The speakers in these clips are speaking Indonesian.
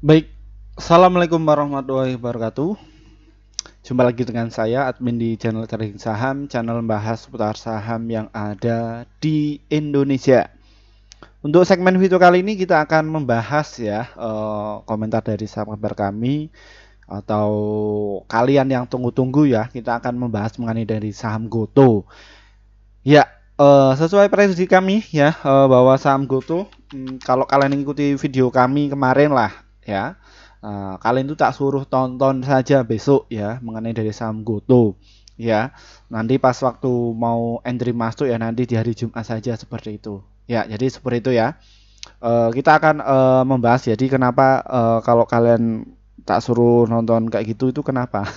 Baik, Assalamualaikum warahmatullahi wabarakatuh. Jumpa lagi dengan saya, admin di channel Trading Saham, channel membahas seputar saham yang ada di Indonesia. Untuk segmen video kali ini kita akan membahas ya komentar dari sahabat kami atau kalian yang tunggu-tunggu ya. Kita akan membahas mengenai dari saham GoTo. Ya, sesuai prediksi kami ya bahwa saham GoTo, kalau kalian ikuti video kami kemarin lah ya. Kalian tuh tak suruh tonton saja besok ya mengenai dari saham GoTo ya. Nanti pas waktu mau entry masuk ya nanti di hari Jumat saja seperti itu. Ya, jadi seperti itu ya. Kita akan membahas jadi kenapa kalau kalian tak suruh nonton kayak gitu itu kenapa?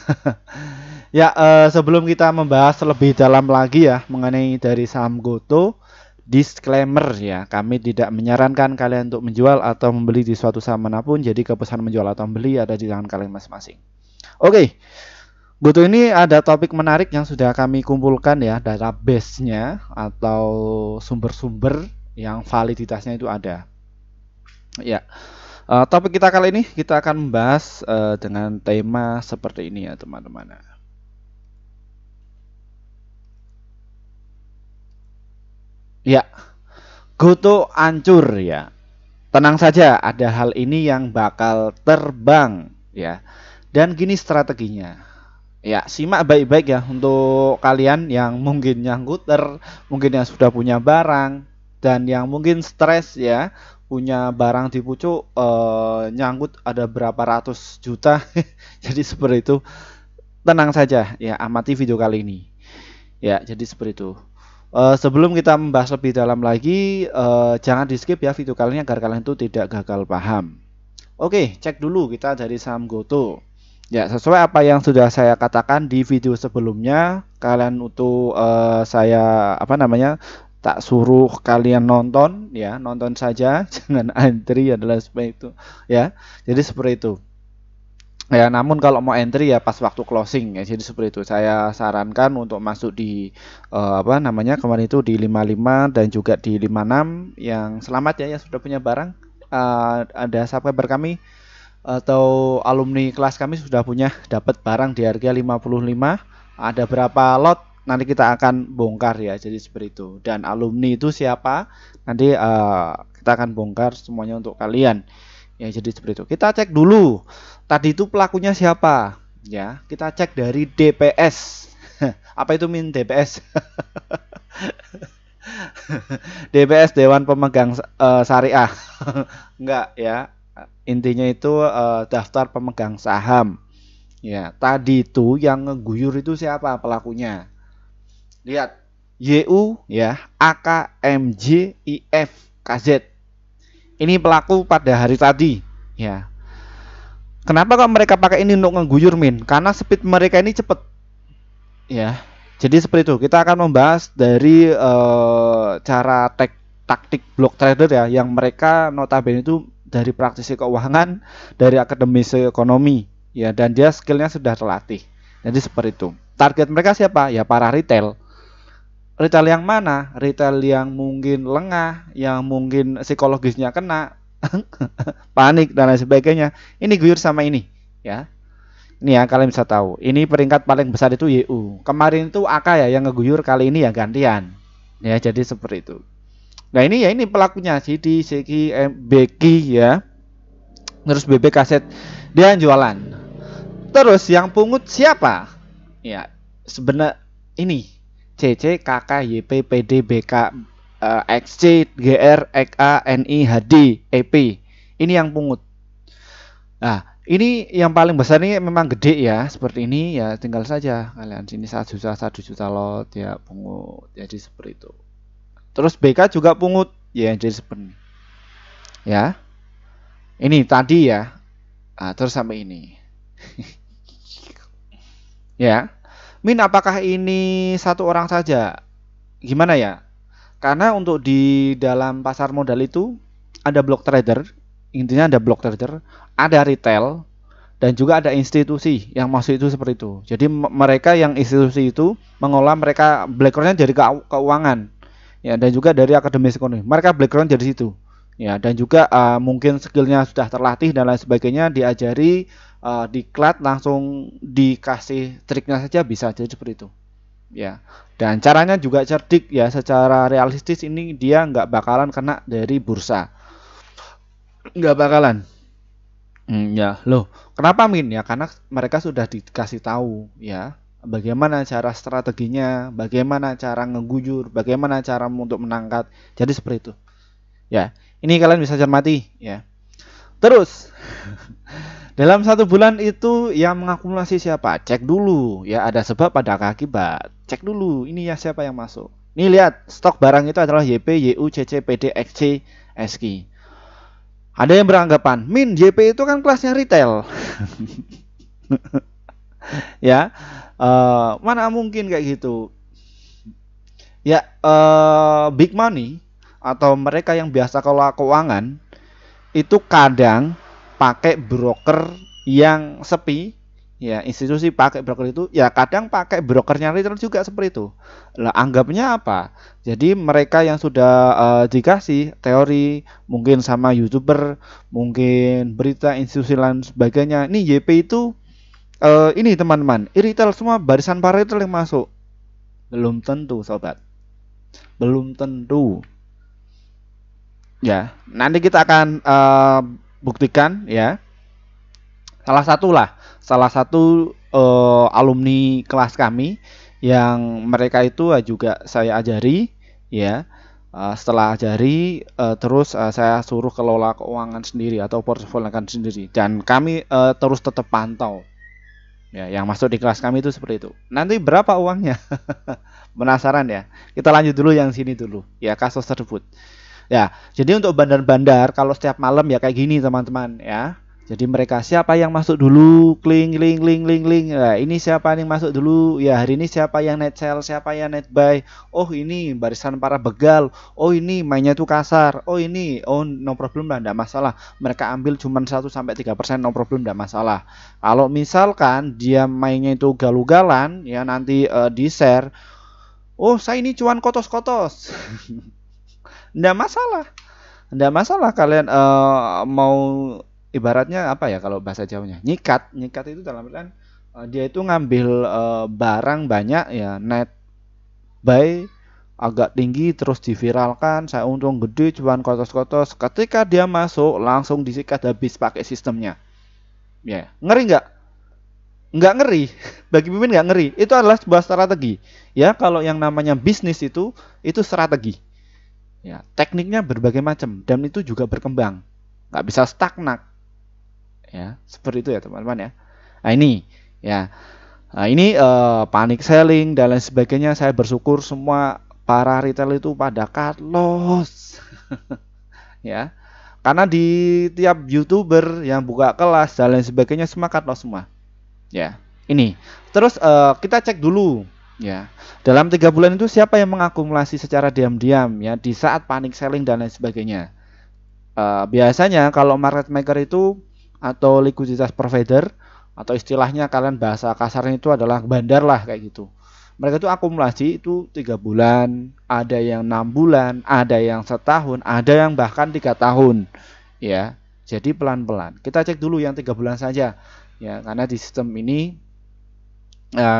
Ya, sebelum kita membahas lebih dalam lagi ya mengenai dari saham GoTo, disclaimer ya, kami tidak menyarankan kalian untuk menjual atau membeli di suatu saham manapun. Jadi keputusan menjual atau membeli ada di tangan kalian masing-masing. Oke, GoTo ini ada topik menarik yang sudah kami kumpulkan ya, database-nya atau sumber-sumber yang validitasnya itu ada. Ya, topik kita kali ini kita akan membahas dengan tema seperti ini ya teman-teman. Ya, GoTo hancur ya. Tenang saja, ada hal ini yang bakal terbang ya. Dan gini strateginya. Ya, simak baik-baik ya untuk kalian yang mungkin nyangkuter, mungkin yang sudah punya barang dan yang mungkin stres ya, punya barang di pucuk nyangkut ada berapa ratus juta. Jadi seperti itu. Tenang saja ya, amati video kali ini. Ya, jadi seperti itu. Sebelum kita membahas lebih dalam lagi, jangan di skip ya video kali ini agar kalian itu tidak gagal paham. Oke, cek dulu kita dari saham GoTo. Ya, sesuai apa yang sudah saya katakan di video sebelumnya, kalian untuk saya tak suruh kalian nonton ya, nonton saja, jangan antri adalah seperti itu ya. Jadi seperti itu. Ya, namun kalau mau entry ya pas waktu closing ya. Jadi seperti itu. Saya sarankan untuk masuk di kemarin itu di 55 dan juga di 56 yang selamat ya yang sudah punya barang. Ada subscriber kami atau alumni kelas kami sudah punya dapat barang di harga 55. Ada berapa lot nanti kita akan bongkar ya. Jadi seperti itu. Dan alumni itu siapa? Nanti kita akan bongkar semuanya untuk kalian. Ya, jadi seperti itu. Kita cek dulu. Tadi itu pelakunya siapa? Ya, kita cek dari DPS. Apa itu min DPS? DPS Dewan Pemegang Syariah. Enggak ya. Intinya itu daftar pemegang saham. Ya, tadi itu yang ngeguyur itu siapa pelakunya? Lihat. YU ya, AKMJ IF KZ. Ini pelaku pada hari tadi ya. Kenapa kok mereka pakai ini untuk ngeguyur min? Karena speed mereka ini cepet ya. Jadi seperti itu. Kita akan membahas dari cara taktik block trader ya, yang mereka notabene itu dari praktisi keuangan, dari akademisi ekonomi ya, dan dia skillnya sudah terlatih. Jadi seperti itu. Target mereka siapa? Ya para retail. Retail yang mana? Retail yang mungkin lengah, yang mungkin psikologisnya kena, panik dan lain sebagainya. Ini guyur sama ini, ya. Ini ya kalian bisa tahu. Ini peringkat paling besar itu YU. Kemarin itu AK ya yang ngeguyur, kali ini ya gantian. Ya, jadi seperti itu. Nah, ini ya ini pelakunya CD, Seki, Beki ya. Terus BB kaset dia yang jualan. Terus yang pungut siapa? Ya, sebenarnya ini CC, KK, YP, PD, BK, XC, GR, XA, NI, HD, EP. Ini yang pungut. Nah, ini yang paling besar ini memang gede ya, seperti ini ya, tinggal saja kalian sini 1 juta lot ya pungut. Jadi seperti itu. Terus BK juga pungut ya, jadi seperti ini. Ya. Ini tadi ya. Nah, terus sampai ini. Ya. Min, apakah ini satu orang saja? Gimana ya? Karena untuk di dalam pasar modal itu ada block trader, intinya ada block trader, ada retail, dan juga ada institusi yang masuk itu seperti itu. Jadi mereka yang institusi itu mengolah mereka backgroundnya dari keuangan, ya, dan juga dari akademis ekonomi. Mereka background dari situ. ya, dan juga mungkin skillnya sudah terlatih dan lain sebagainya, diajari diklat langsung dikasih triknya saja bisa, jadi seperti itu ya. Dan caranya juga cerdik ya, secara realistis ini dia nggak bakalan kena dari bursa, nggak bakalan. Ya, loh, kenapa Min? Ya, karena mereka sudah dikasih tahu ya, bagaimana cara strateginya, bagaimana cara ngeguyur, bagaimana cara untuk menangkat. Jadi seperti itu. Ya, ini kalian bisa cermati ya. Terus dalam 1 bulan itu yang mengakumulasi siapa? Cek dulu ya, ada sebab ada akibat. Cek dulu ini ya siapa yang masuk. Nih lihat, stok barang itu adalah YP, YU, CC, PD, XC, SK. Ada yang beranggapan, Min, JP itu kan kelasnya retail. Ya, mana mungkin kayak gitu. Ya, big money atau mereka yang biasa kelola keuangan itu kadang pakai broker yang sepi. Ya, institusi pakai broker itu, ya kadang pakai brokernya retail juga seperti itu. Lah, anggapnya apa? Jadi mereka yang sudah dikasih teori mungkin sama YouTuber, mungkin berita institusi lain sebagainya. Nih YP itu ini teman-teman, retail semua, barisan para retail yang masuk. Belum tentu, sobat. Belum tentu. Ya, nanti kita akan buktikan ya. Salah satu alumni kelas kami yang mereka itu juga saya ajari ya. Setelah ajari terus saya suruh kelola keuangan sendiri atau portofolio sendiri, dan kami terus tetap pantau ya, yang masuk di kelas kami itu seperti itu. Nanti berapa uangnya? Penasaran ya? Kita lanjut dulu yang sini dulu ya, kasus tersebut. Ya, jadi untuk bandar-bandar kalau setiap malam ya kayak gini teman-teman ya. Jadi mereka siapa yang masuk dulu, kling kling kling kling kling. Nah, ini siapa yang masuk dulu? Ya, hari ini siapa yang net sell, siapa yang net buy. Oh, ini barisan para begal. Oh, ini mainnya tuh kasar. Oh, ini no problem lah, enggak masalah. Mereka ambil cuma 1-3%, no problem, enggak masalah. Kalau misalkan dia mainnya itu galu-galan ya, nanti di-share. Oh, saya ini cuan kotos-kotos. Enggak masalah. Enggak masalah kalian mau ibaratnya apa ya kalau bahasa Jawanya? Nyikat. Nyikat itu dalam artian dia itu ngambil barang banyak ya, net buy agak tinggi terus diviralkan, saya untung gede cuan kotos-kotos. Ketika dia masuk langsung disikat habis pakai sistemnya. Ya, ngeri nggak? Nggak ngeri. Bagi Mimin nggak ngeri. Itu adalah sebuah strategi. Ya, kalau yang namanya bisnis itu strategi. Ya, tekniknya berbagai macam dan itu juga berkembang, nggak bisa stagnan. Ya, seperti itu ya teman-teman ya. Nah ini ya, nah ini panic selling dan lain sebagainya. Saya bersyukur semua para retail itu pada cut loss. Ya, karena di tiap YouTuber yang buka kelas dan lain sebagainya semua cut loss semua. Ya, ini terus kita cek dulu. Ya, dalam 3 bulan itu siapa yang mengakumulasi secara diam-diam ya di saat panic selling dan lain sebagainya. Biasanya kalau market maker itu atau likuiditas provider atau istilahnya kalian bahasa kasarnya itu adalah bandar lah kayak gitu. Mereka itu akumulasi itu 3 bulan, ada yang 6 bulan, ada yang setahun, ada yang bahkan 3 tahun. Ya, jadi pelan-pelan. Kita cek dulu yang 3 bulan saja. Ya, karena di sistem ini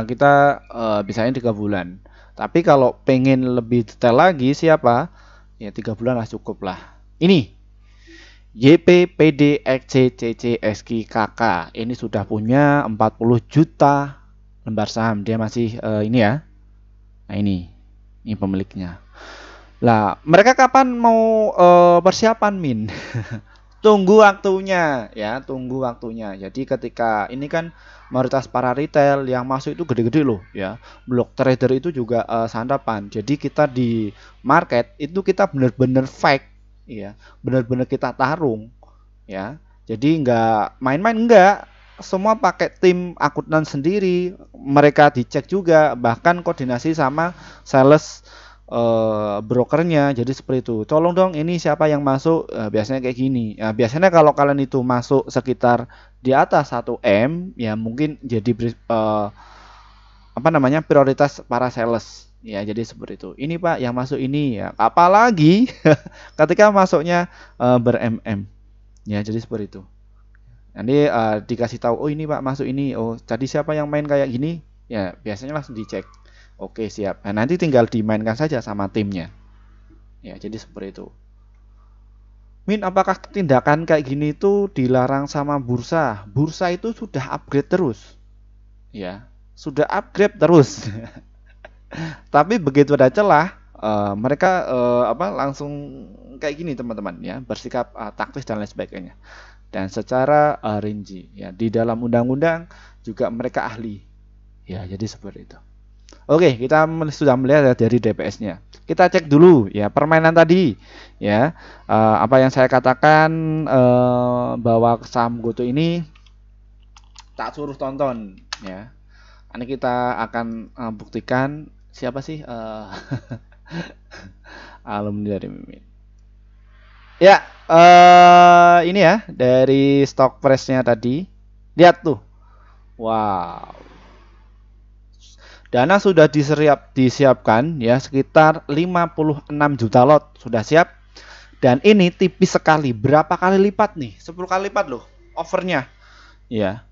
kita bisanya 3 bulan. Tapi kalau pengen lebih detail lagi siapa? Ya 3 bulan lah cukup lah. Ini YP, PD, XC, CC, SK, KK. Ini sudah punya 40 juta lembar saham. Dia masih ini ya. Nah ini pemiliknya. Lah mereka kapan mau persiapan Min? Tunggu waktunya ya, tunggu waktunya. Jadi ketika ini kan mayoritas para retail yang masuk itu gede-gede loh ya. Block trader itu juga santapan. Jadi kita di market itu kita benar-benar fight ya. Benar-benar kita tarung ya. Jadi nggak main-main, enggak. Semua pakai tim akuntan sendiri. Mereka dicek juga, bahkan koordinasi sama sales brokernya. Jadi seperti itu, tolong dong ini siapa yang masuk, biasanya kayak gini ya. Biasanya kalau kalian itu masuk sekitar di atas 1M ya mungkin jadi apa namanya prioritas para sales Ya, jadi seperti itu. Ini Pak yang masuk ini ya. Apalagi ketika masuknya ber-MM. Ya, jadi seperti itu. Nanti dikasih tahu, oh ini Pak masuk ini. Oh, tadi siapa yang main kayak gini? Ya, biasanya langsung dicek. Oke, siap. Nah, nanti tinggal dimainkan saja sama timnya. Ya, jadi seperti itu. Min, apakah tindakan kayak gini itu dilarang sama bursa? Bursa itu sudah upgrade terus. Ya, sudah upgrade terus. Tapi begitu ada celah, mereka apa langsung kayak gini teman-teman ya, bersikap taktis dan lain sebagainya. Dan secara rinci ya di dalam undang-undang juga mereka ahli. Ya, jadi seperti itu. Oke, kita sudah melihat dari DPS-nya. Kita cek dulu ya permainan tadi ya. Apa yang saya katakan bahwa saham GoTo ini tak suruh tonton ya. Ini kita akan buktikan siapa sih alumni dari Mimin. Ya, ini ya dari stock price-nya tadi. Lihat tuh. Wow. Dana sudah disiapkan ya sekitar 56 juta lot sudah siap. Dan ini tipis sekali. Berapa kali lipat nih? 10 kali lipat loh offernya. Ya.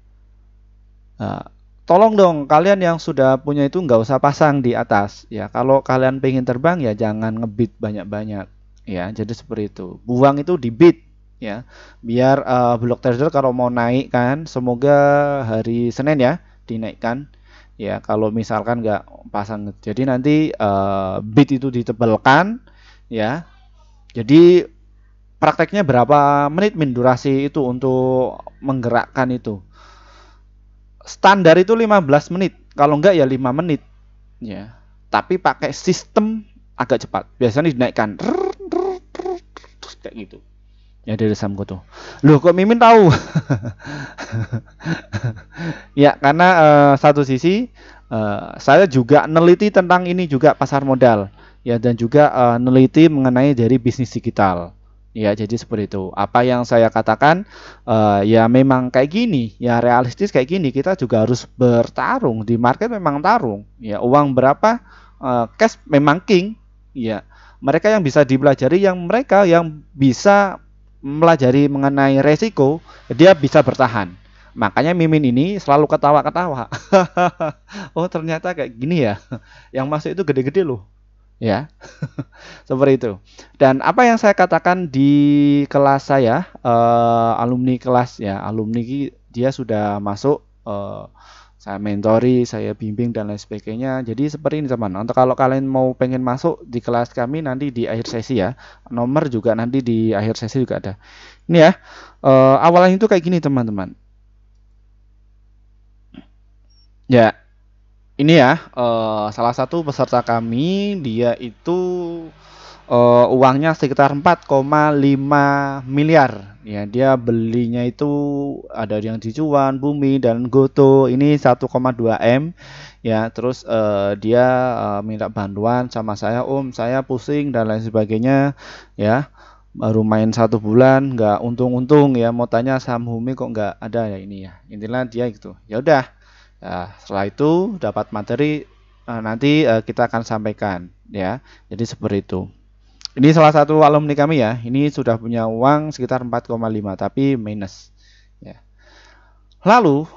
Nah, tolong dong kalian yang sudah punya itu nggak usah pasang di atas ya. Kalau kalian pengen terbang ya jangan ngebit banyak-banyak ya. Jadi seperti itu. Buang itu di bid ya. Biar block trader kalau mau naik kan semoga hari Senin ya dinaikkan. Ya, kalau misalkan nggak pasang, jadi nanti bid itu ditebalkan, ya. Jadi prakteknya berapa menit min durasi itu untuk menggerakkan itu? Standar itu 15 menit, kalau enggak ya 5 menit, ya. Tapi pakai sistem agak cepat. Biasanya dinaikkan, kayak gitu. Ya dari saham GoTo. Loh kok Mimin tahu? Ya karena satu sisi saya juga neliti tentang ini juga pasar modal ya dan juga neliti mengenai dari bisnis digital. Ya jadi seperti itu. Apa yang saya katakan ya memang kayak gini, ya realistis kayak gini. Kita juga harus bertarung di market memang tarung. Ya uang berapa cash memang king. Ya mereka yang bisa dipelajari yang mereka yang bisa melajari mengenai resiko, dia bisa bertahan. Makanya Mimin ini selalu ketawa-ketawa. Oh ternyata kayak gini ya. Yang masuk itu gede-gede loh. Ya, seperti itu. Dan apa yang saya katakan di kelas saya, alumni kelas ya, alumni dia sudah masuk. Saya mentori, saya bimbing dan lain sebagainya. Jadi seperti ini teman. Untuk kalau kalian mau pengen masuk di kelas kami nanti di akhir sesi ya. Nomor juga nanti di akhir sesi juga ada. Ini ya. Awalnya itu kayak gini teman-teman. Ya. Ini ya. Salah satu peserta kami dia itu uangnya sekitar 4,5 miliar ya dia belinya itu ada yang di Cuan, Bumi dan GoTo ini 1,2 M ya terus dia minta bantuan sama saya saya pusing dan lain sebagainya ya baru main 1 bulan nggak untung-untung ya mau tanya saham Bumi kok nggak ada ya ini ya intinya dia gitu ya udah setelah itu dapat materi nanti kita akan sampaikan ya jadi seperti itu. Ini salah satu alumni kami ya. Ini sudah punya uang sekitar 4,5 tapi minus. Ya. Lalu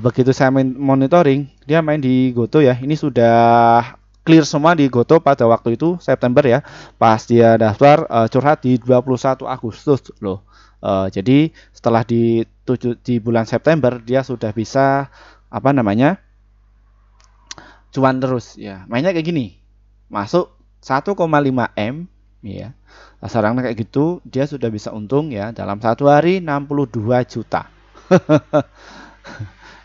begitu saya monitoring, dia main di GoTo ya. Ini sudah clear semua di GoTo pada waktu itu September ya. Pas dia daftar curhat di 21 Agustus loh. Jadi setelah di bulan September dia sudah bisa apa namanya? Cuan terus ya. Mainnya kayak gini. Masuk 1,5 M ya. Sarannya kayak gitu, dia sudah bisa untung ya dalam 1 hari 62 juta.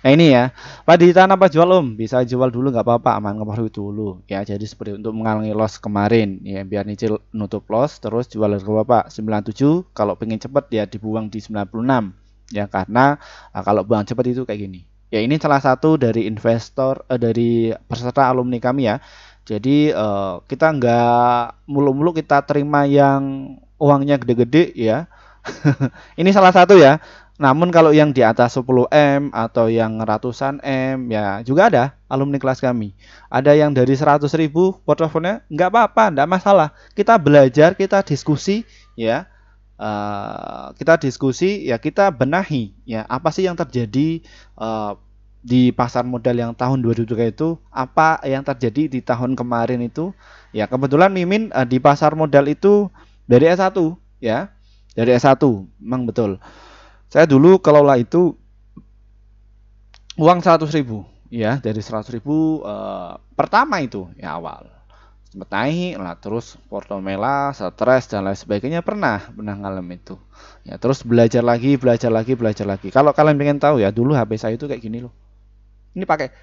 Nah ini ya, Pak ditahan apa jual Om? Bisa jual dulu nggak apa-apa, aman ngeparu dulu ya. Jadi seperti untuk mengurangi loss kemarin ya, biar nyicil nutup loss terus jual harga berapa? 97. Kalau pengen cepet ya dibuang di 96 ya karena kalau buang cepet itu kayak gini. Ya ini salah satu dari investor dari peserta alumni kami ya. Jadi kita nggak muluk-muluk kita terima yang uangnya gede-gede ya. Ini salah satu ya. Namun kalau yang di atas 10 M atau yang ratusan M ya juga ada alumni kelas kami. Ada yang dari 100.000 portofolionya, nggak apa-apa, nggak masalah. Kita belajar, kita diskusi ya. Kita diskusi ya, kita benahi ya apa sih yang terjadi di pasar modal yang tahun 2023 itu, apa yang terjadi di tahun kemarin itu. Ya kebetulan Mimin di pasar modal itu dari S1 ya. Dari S1 memang betul. Saya dulu kelola itu uang 100.000 ya, dari 100.000 pertama itu ya awal sempat naik lah, terus portomela, stres dan lain sebagainya, pernah ngalamin itu ya. Terus belajar lagi, kalau kalian pengen tahu ya, dulu HP saya itu kayak gini loh, ini pakai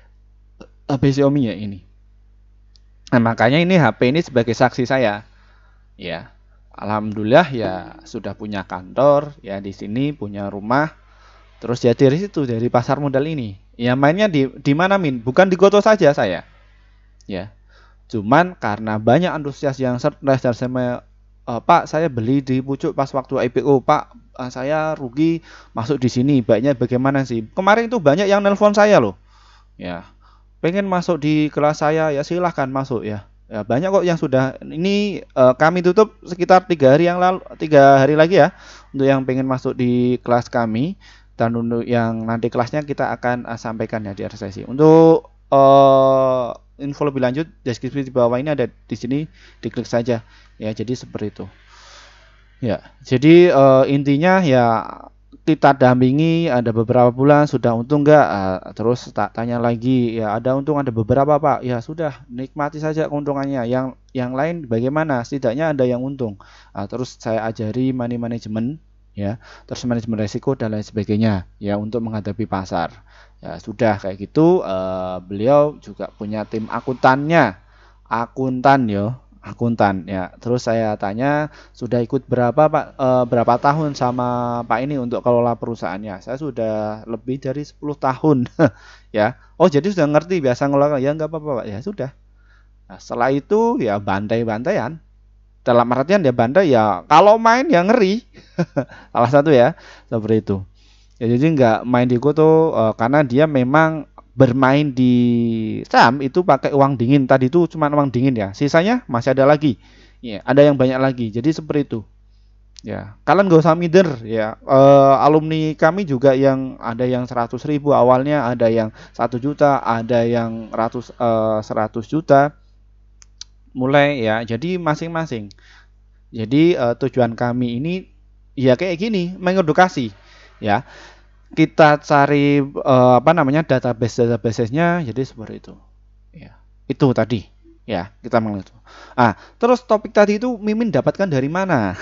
HP Xiaomi ya ini. Nah makanya ini HP ini sebagai saksi saya ya. Alhamdulillah ya sudah punya kantor ya di sini, punya rumah. Terus ya dari situ, dari pasar modal ini ya mainnya di mana Min? Bukan di Goto saja saya ya. Cuman karena banyak antusias yang stres dan saya Pak, saya beli di pucuk pas waktu IPO, Pak, saya rugi masuk di sini, baiknya bagaimana sih? Kemarin itu banyak yang nelpon saya loh ya, pengen masuk di kelas saya ya, silahkan masuk ya. Ya banyak kok yang sudah ini, kami tutup sekitar 3 hari yang lalu, 3 hari lagi ya untuk yang pengen masuk di kelas kami. Dan untuk yang nanti kelasnya kita akan sampaikan ya di RSSI. Untuk info lebih lanjut, deskripsi di bawah ini ada di sini, diklik saja ya. Jadi seperti itu ya. Jadi intinya ya kita dampingi, ada beberapa bulan sudah untung nggak, terus tak tanya lagi ya, ada untung ada beberapa Pak, ya sudah nikmati saja keuntungannya, yang lain bagaimana, setidaknya ada yang untung. Terus saya ajari money management ya, terus manajemen risiko dan lain sebagainya ya untuk menghadapi pasar ya. Sudah kayak gitu, beliau juga punya tim akuntan ya. Terus saya tanya, sudah ikut berapa Pak, berapa tahun sama Pak ini untuk kelola perusahaannya? Saya sudah lebih dari 10 tahun ya. Oh jadi sudah ngerti biasa ngelola ya, nggak apa-apa Pak ya, sudah. Nah, setelah itu ya bantai-bantaian, dalam artian ya bandai ya, kalau main ya ngeri. Salah satu ya seperti itu ya. Jadi nggak main di Goto karena dia memang bermain di saham itu pakai uang dingin. Tadi itu cuma uang dingin ya, sisanya masih ada lagi ya, ada yang banyak lagi. Jadi seperti itu ya, kalian gak usah minder ya. Alumni kami juga yang ada yang 100.000 awalnya, ada yang 1 juta, ada yang 100 juta mulai ya. Jadi masing-masing. Jadi tujuan kami ini ya kayak gini, mengedukasi ya. Kita cari database-nya, jadi seperti itu ya. Itu tadi ya, kita mengenai itu. Terus topik tadi itu Mimin dapatkan dari mana?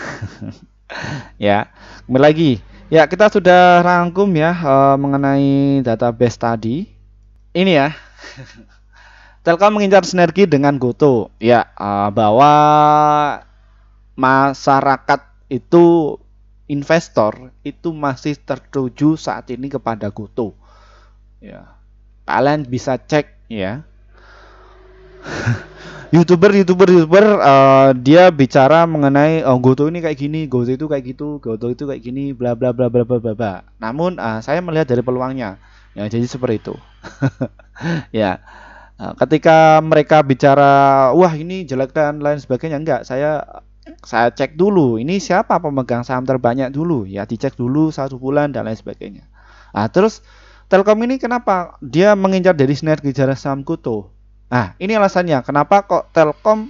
Ya, kembali lagi ya, kita sudah rangkum ya mengenai database tadi ini ya. Telkom mengincar sinergi dengan Goto ya, bahwa masyarakat itu, investor itu masih tertuju saat ini kepada Goto ya. Kalian bisa cek ya. YouTuber dia bicara mengenai Goto ini kayak gini, Goto itu kayak gitu, Goto itu kayak gini, bla bla bla bla bla bla. Namun saya melihat dari peluangnya ya, jadi seperti itu. Ya. Ketika mereka bicara wah ini jelek dan lain sebagainya, enggak, saya cek dulu ini siapa pemegang saham terbanyak dulu ya, dicek dulu 1 bulan dan lain sebagainya. Terus Telkom ini kenapa dia mengincar dari sinergi jarak saham Goto? Ini alasannya kenapa kok Telkom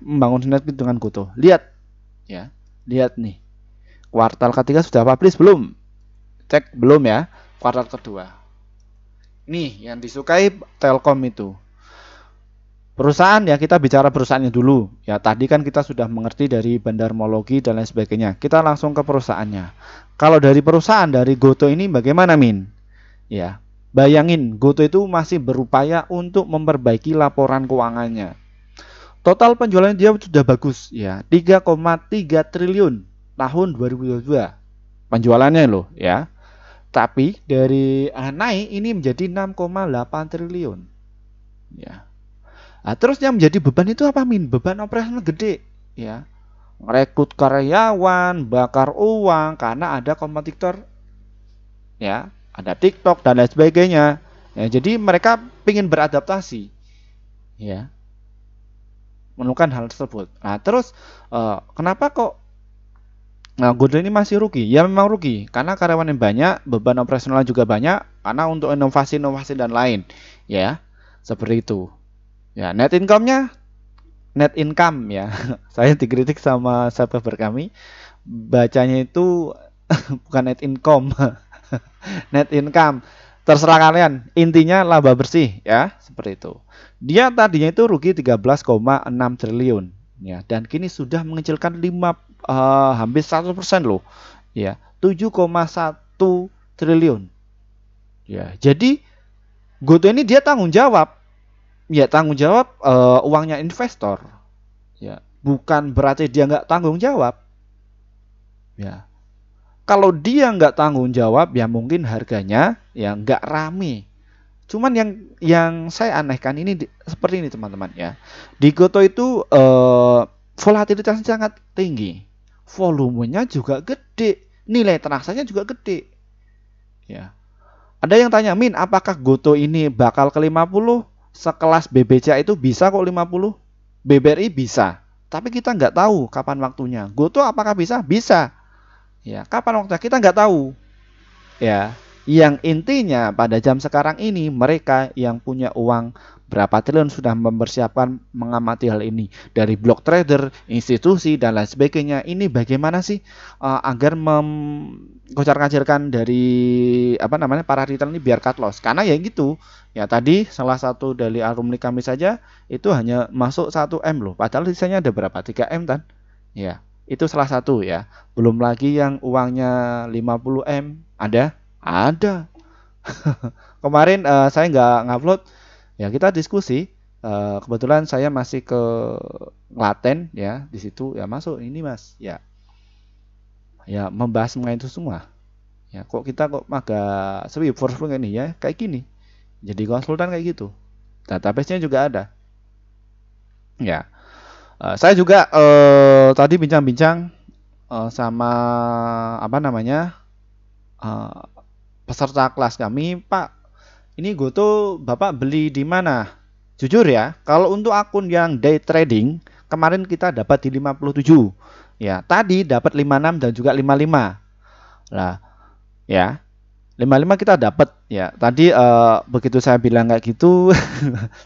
membangun sinergi dengan Goto. Lihat ya, lihat nih, kuartal ketiga sudah publish belum? Cek belum ya, kuartal kedua. Nih yang disukai Telkom itu perusahaan ya, kita bicara perusahaannya dulu ya. Tadi kan kita sudah mengerti dari bandarmologi dan lain sebagainya, kita langsung ke perusahaannya. Kalau dari perusahaan dari Goto ini bagaimana Min? Ya, bayangin Goto itu masih berupaya untuk memperbaiki laporan keuangannya. Total penjualan dia sudah bagus ya, 3,3 triliun tahun 2022 penjualannya loh ya. Tapi dari naik ini menjadi 6,8 triliun ya. Terus yang menjadi beban itu apa Min? Beban operasional gede ya. rekrut karyawan, bakar uang karena ada kompetitor, ya, ada TikTok dan lain sebagainya. Ya, jadi mereka ingin beradaptasi, ya, menemukan hal tersebut. Nah, terus kenapa kok Google ini masih rugi? Ya memang rugi karena karyawan yang banyak, beban operasional juga banyak karena untuk inovasi-inovasi dan lain, ya, seperti itu. Ya, net income ya. Saya dikritik sama subscriber kami, bacanya itu bukan net income, net income. Terserah kalian, intinya laba bersih ya, seperti itu. Dia tadinya itu rugi 13,6 triliun ya, dan kini sudah mengecilkan hampir 100% loh. Ya, 7,1 triliun. Ya, jadi GoTo ini dia tanggung jawab. Ya, tanggung jawab uangnya investor. Ya, bukan berarti dia nggak tanggung jawab. Ya, kalau dia nggak tanggung jawab, ya mungkin harganya ya nggak rame. Cuman yang saya anehkan ini seperti ini teman-teman ya. Di GoTo itu volatilitasnya sangat tinggi, volumenya juga gede, nilai transaksinya juga gede. Ya. Ada yang tanya, Min, apakah GoTo ini bakal ke 50? Sekelas BBCA itu bisa kok 50? BBRI bisa, tapi kita nggak tahu kapan waktunya. GoTo apakah bisa? Bisa. Ya, kapan waktunya kita nggak tahu. Ya, yang intinya pada jam sekarang ini mereka yang punya uang berapa triliun sudah mempersiapkan mengamati hal ini dari block trader, institusi dan lain sebagainya. Ini bagaimana sih agar mengkocar-kacirkan dari para retail ini biar cut loss? Karena ya gitu. Ya tadi salah satu dari alumni kami saja itu hanya masuk 1M loh. Padahal sisanya ada berapa? 3M kan? Ya. Itu salah satu ya. Belum lagi yang uangnya 50M ada. Kemarin saya nggak ngupload. Ya kita diskusi. Kebetulan saya masih ke Klaten ya. Di situ ya masuk ini Mas. Ya. Ya membahas mengenai itu semua. Ya kok kita kok agak sepi force ini ya kayak gini. Jadi konsultan kayak gitu. Database-nya juga ada. Ya. Saya juga tadi bincang-bincang sama peserta kelas kami, Pak. Ini GoTo Bapak beli di mana? Jujur ya, kalau untuk akun yang day trading kemarin kita dapat di 57. Ya, tadi dapat 56 dan juga 55. Lah, ya. 55 kita dapat ya. Tadi begitu saya bilang kayak gitu,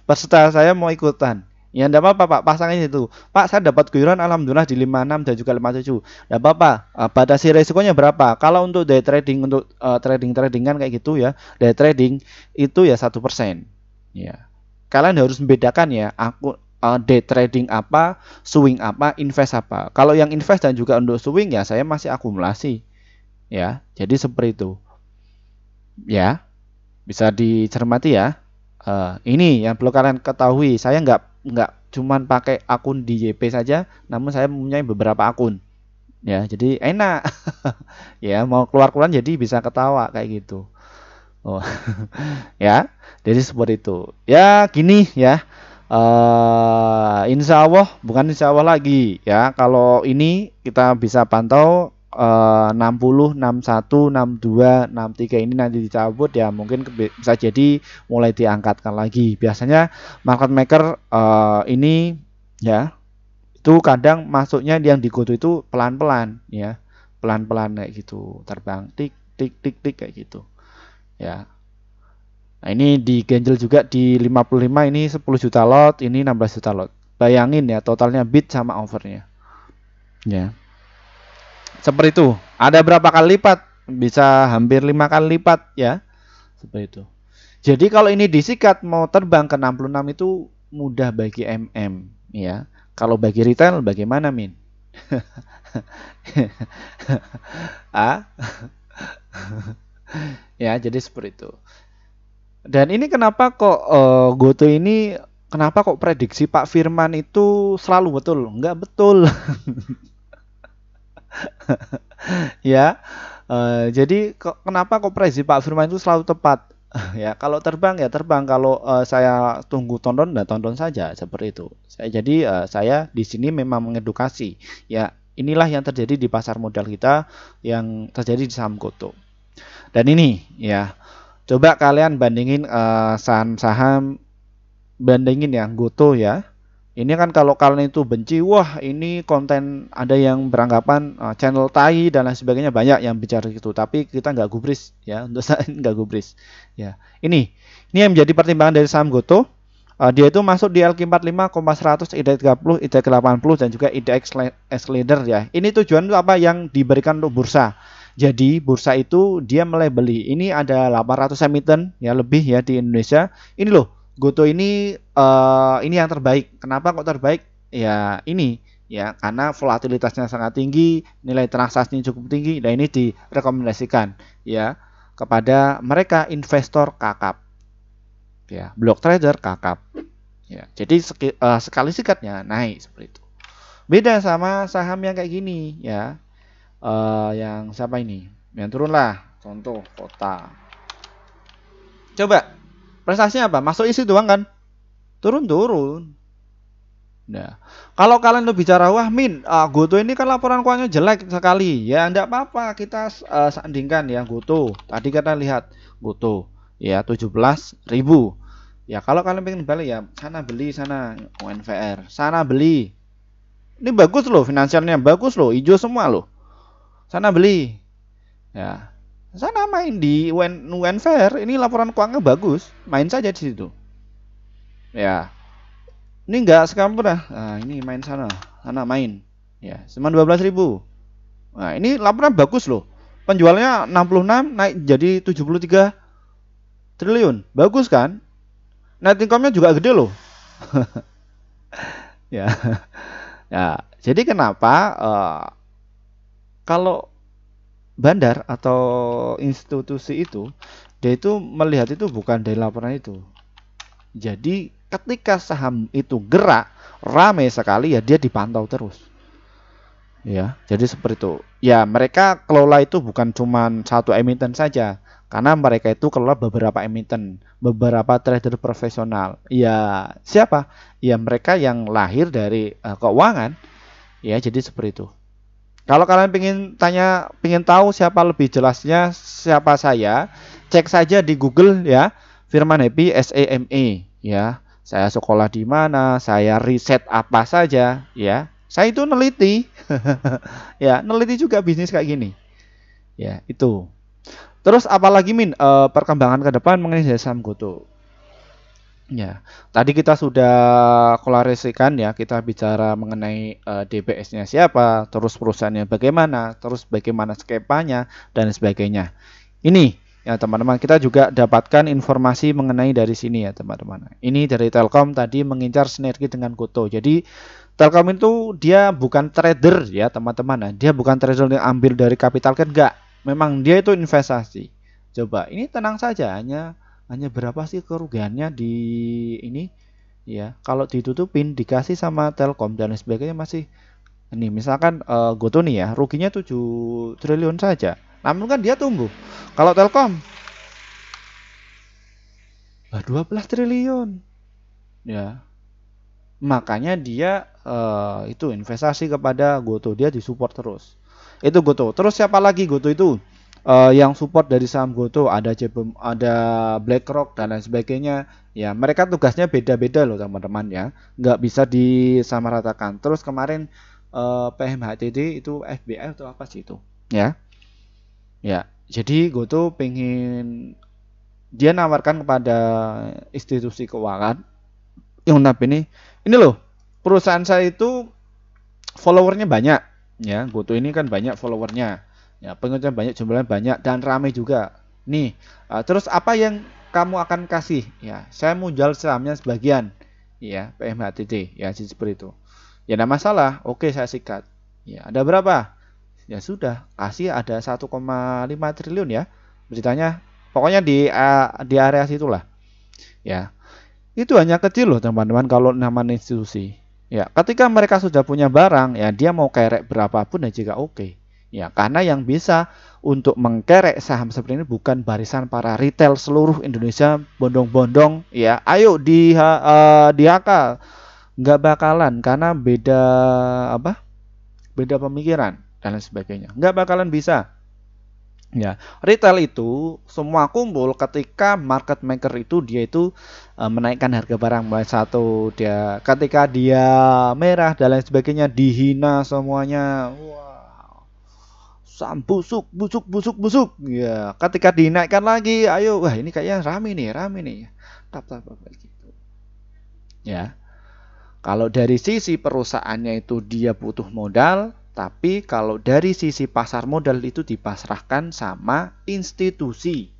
peserta saya mau ikutan. Ya enggak apa-apa Pak, pasangin itu. Pak, saya dapat guyuran alhamdulillah di 56 dan juga 57. Enggak apa-apa. Batasi resikonya berapa? Kalau untuk day trading, untuk trading-tradingan kayak gitu ya, day trading itu ya 1%. Ya. Kalian harus membedakan ya, aku day trading apa, swing apa, invest apa. Kalau yang invest dan juga untuk swing ya saya masih akumulasi. Ya. Jadi seperti itu. Ya. Bisa dicermati ya. Ini yang perlu kalian ketahui. Saya nggak cuman pakai akun di YP saja, namun saya mempunyai beberapa akun. Ya, jadi enak. Ya, mau keluar-keluar jadi bisa ketawa kayak gitu. Oh, ya. Jadi seperti itu. Ya, gini ya. Insya Allah, bukan insya Allah lagi ya. Kalau ini kita bisa pantau 60, 61, 62, 63 ini nanti dicabut ya mungkin bisa jadi mulai diangkatkan lagi. Biasanya market maker ini ya itu kadang masuknya yang di GoTo itu pelan-pelan ya. Pelan-pelan kayak gitu, terbang tik tik tik tik kayak gitu. Ya. Nah, ini diganjel juga di 55 ini 10 juta lot, ini 16 juta lot. Bayangin ya totalnya bid sama overnya. Ya. Seperti itu. Ada berapa kali lipat? Bisa hampir 5 kali lipat ya. Seperti itu. Jadi kalau ini disikat mau terbang ke 66 itu mudah bagi MM ya. Kalau bagi retail bagaimana Min? Ah? Ya, jadi seperti itu. Dan ini kenapa kok GoTo ini kenapa kok prediksi Pak Firman itu selalu betul? Enggak betul. Ya, jadi kenapa kok prediksi Pak Firman itu selalu tepat? Ya, kalau terbang ya terbang. Kalau saya tunggu tonton dan tonton saja seperti itu. Jadi saya di sini memang mengedukasi. Ya, inilah yang terjadi di pasar modal kita, yang terjadi di saham GoTo. Dan ini ya, coba kalian bandingin saham-saham, bandingin ya GoTo ya. Ini kan kalau kalian itu benci, wah ini konten, ada yang beranggapan channel tai dan lain sebagainya, banyak yang bicara gitu. Tapi kita nggak gubris ya, untuk saat ini nggak gubris ya. Ini yang menjadi pertimbangan dari saham GoTo. Dia itu masuk di LQ45, 100, IDX 30, IDX 80 dan juga IDX Leader ya. Ini tujuan itu apa yang diberikan untuk bursa. Jadi bursa itu dia melabeli, ini ada 800 emiten ya lebih ya di Indonesia. Ini loh, GoTo ini yang terbaik. Kenapa kok terbaik? Ya ini ya, karena volatilitasnya sangat tinggi, nilai transaksinya cukup tinggi. Dan ini direkomendasikan ya kepada mereka investor kakap. Ya, block trader kakap. Ya, jadi sekali sikatnya naik seperti itu. Beda sama saham yang kayak gini ya. Yang siapa ini? Yang turun lah. Contoh kota. Coba prestasinya apa? Masuk isi doang kan? Turun. Nah, kalau kalian tuh bicara, wah GoTo ini kan laporan keuangannya jelek sekali. Ya, enggak apa-apa, kita sandingkan ya GoTo. Tadi kita lihat GoTo ya 17.000. Ya, kalau kalian pengen balik ya sana beli, sana UNVR, sana beli. Ini bagus loh, finansialnya bagus loh, hijau semua loh. Sana beli. Ya. Sana main di UNVR, ini laporan keuangannya bagus, main saja di situ. Ya. Ini enggak scam dah. Nah, ini main sana main. Ya, cuma 12.000. Nah, ini laporan bagus loh. Penjualannya 66 naik jadi 73 triliun. Bagus kan? Net income-nya juga gede loh. Ya. Ya, jadi kenapa kalau bandar atau institusi itu, dia itu melihat itu bukan dari laporan itu. Jadi ketika saham itu gerak ramai sekali ya, dia dipantau terus. Ya, jadi seperti itu. Ya, mereka kelola itu bukan cuma satu emiten saja, karena mereka itu kelola beberapa emiten, beberapa trader profesional. Ya, siapa? Ya, mereka yang lahir dari keuangan. Ya, jadi seperti itu. Kalau kalian pengen tahu siapa lebih jelasnya, siapa saya, cek saja di Google ya, Firman Happy SAME ya. Saya sekolah di mana, saya riset apa saja ya. Saya itu neliti. Ya, neliti juga bisnis kayak gini. Ya, itu. Terus apalagi perkembangan ke depan mengenai saham GoTo. Ya, tadi kita sudah klarasikan ya, kita bicara mengenai DBS-nya siapa, terus perusahaannya bagaimana, terus bagaimana skemanya dan sebagainya. Ini ya teman-teman, kita juga dapatkan informasi mengenai dari sini ya teman-teman. Ini dari Telkom tadi mengincar sinergi dengan GoTo. Jadi Telkom itu dia bukan trader ya teman-teman. Dia bukan trader yang ambil dari kapital kan, enggak. Memang dia itu investasi. Coba ini tenang saja, hanya berapa sih kerugiannya di ini ya, kalau ditutupin dikasih sama Telkom dan sebagainya masih ini, misalkan GoTo nih ya ruginya 7 triliun saja, namun kan dia tumbuh. Kalau Telkom 12 triliun ya, makanya dia itu investasi kepada GoTo, dia disupport terus. Itu GoTo. Terus siapa lagi GoTo itu? Yang support dari saham GoTo ada JPM, ada BlackRock dan lain sebagainya. Ya, mereka tugasnya beda-beda loh teman-teman ya, nggak bisa disamaratakan. Terus kemarin PMHTD itu FBI atau apa sih itu? Ya, ya. Jadi GoTo pengen dia nawarkan kepada institusi keuangan yang ini loh, perusahaan saya itu followernya banyak ya, GoTo ini kan banyak followernya. Ya, pengikutnya banyak, jumlahnya banyak dan ramai juga. Nih, terus apa yang kamu akan kasih? Ya, saya mau jual sahamnya sebagian. Ya, PMHTD. Ya, seperti itu. Ya, tidak masalah. Oke, saya sikat. Ya, ada berapa? Ya sudah, kasih ada 1,5 triliun ya. Beritanya, pokoknya di area situlah. Ya, itu hanya kecil loh teman-teman kalau namanya institusi. Ya, ketika mereka sudah punya barang, ya dia mau kerek berapapun ya juga oke. Ya, karena yang bisa untuk mengkerek saham seperti ini bukan barisan para retail seluruh Indonesia bondong-bondong ya. Ayo di HK, nggak bakalan, karena beda beda pemikiran dan lain sebagainya. Nggak bakalan bisa. Ya, retail itu semua kumpul ketika market maker itu dia itu menaikkan harga barang mulai satu, dia ketika dia merah dan lain sebagainya dihina semuanya. Wah, busuk, busuk, busuk, busuk. Ya, ketika dinaikkan lagi, ayo, wah ini kayaknya rame nih. Tap tap tap kayak gitu. Ya, kalau dari sisi perusahaannya itu dia butuh modal, tapi kalau dari sisi pasar modal itu dipasrahkan sama institusi.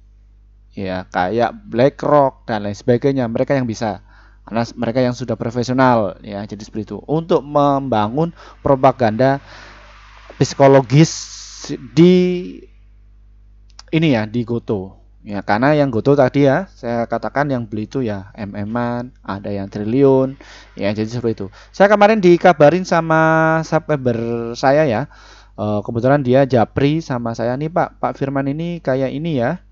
Ya, kayak BlackRock dan lain sebagainya. Mereka yang bisa. Karena mereka yang sudah profesional ya, jadi seperti itu. Untuk membangun propaganda psikologis di ini ya, di Goto. Ya, karena yang Goto tadi ya, saya katakan yang beli itu ya MM-an, ada yang triliun, ya jadi seperti itu. Saya kemarin dikabarin sama subscriber saya ya, kebetulan dia japri sama saya nih Pak Firman ini kayak ini ya,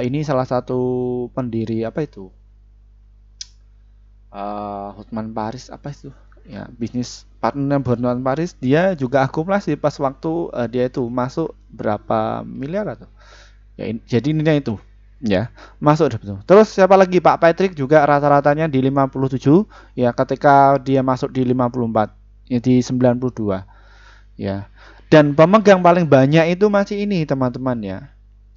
ini salah satu pendiri apa itu, Hotman Paris apa itu, ya bisnis partner Hotman Paris, dia juga akumulasi pas waktu dia itu masuk berapa miliar atau ya, jadi ininya itu ya masuk betul. Terus siapa lagi Pak Patrick juga rata-ratanya di 57 ya, ketika dia masuk di 54 ya, di 92 ya. Dan pemegang paling banyak itu masih ini teman-teman ya.